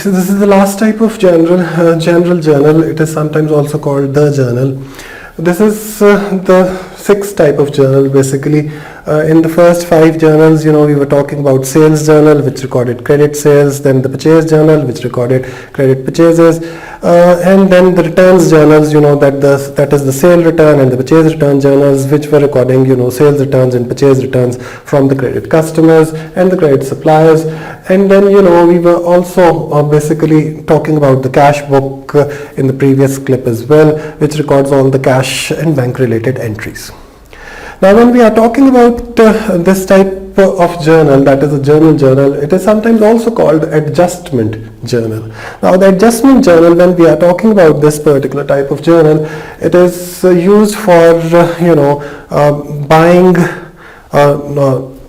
so this is the last type of general journal. It is sometimes also called the journal. This is the sixth type of journal basically. In the first five journals, we were talking about sales journal, which recorded credit sales, then the purchase journal, which recorded credit purchases, and then the returns journals, that is the sale return and the purchase return journals, which were recording, sales returns and purchase returns from the credit customers and the credit suppliers. And then, we were also basically talking about the cash book in the previous clip as well, which records all the cash and bank related entries. Now, when we are talking about this type of journal, that is a journal, it is sometimes also called adjustment journal. Now, the adjustment journal, when we are talking about this particular type of journal, it is used for, buying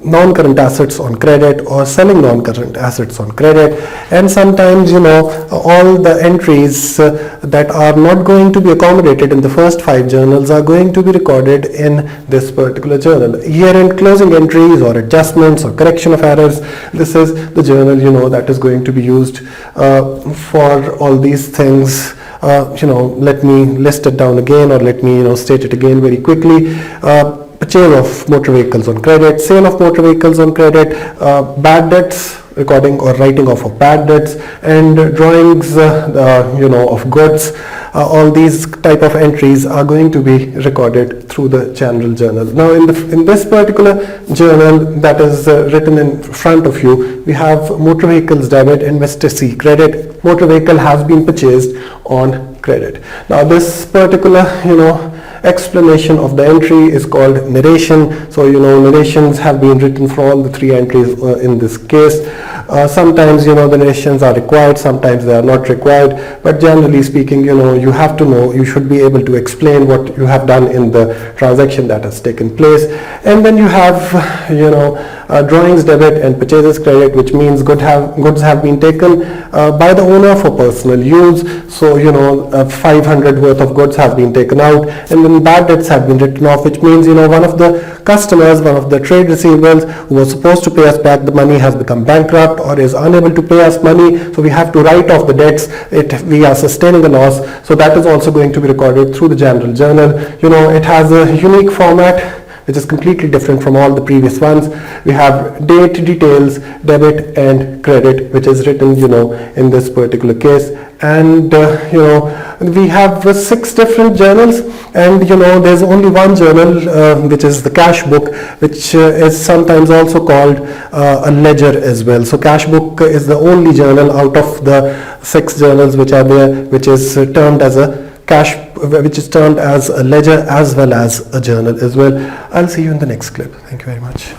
non-current assets on credit or selling non-current assets on credit, and sometimes all the entries that are not going to be accommodated in the first five journals are going to be recorded in this particular journal. Year-end closing entries or adjustments or correction of errors, this is the journal that is going to be used for all these things. Let me list it down again, or let me state it again very quickly. Purchase of motor vehicles on credit, sale of motor vehicles on credit, bad debts, recording or writing off of bad debts, and drawings of goods. All these type of entries are going to be recorded through the general journal. Now, in this particular journal that is written in front of you, we have motor vehicles debit and Mr. C credit. Motor vehicle has been purchased on credit. Now, this particular explanation of the entry is called narration. So narrations have been written for all the three entries in this case. Sometimes the narrations are required, sometimes they are not required, but generally speaking you have to know, you should be able to explain what you have done in the transaction that has taken place. And then you have drawings debit and purchases credit, which means goods have been taken by the owner for personal use. So 500 worth of goods have been taken out, and then bad debts have been written off, which means one of the customers, one of the trade receivables who was supposed to pay us back the money has become bankrupt or is unable to pay us money, so we have to write off the debts. We are sustaining a loss, so that is also going to be recorded through the general journal. It has a unique format which is completely different from all the previous ones. We have date, details, debit and credit, which is written in this particular case. And we have six different journals, and there's only one journal which is the cash book, which is sometimes also called a ledger as well. So cash book is the only journal out of the six journals which are there, which is termed as a ledger as well as a journal as well. I'll see you in the next clip. Thank you very much.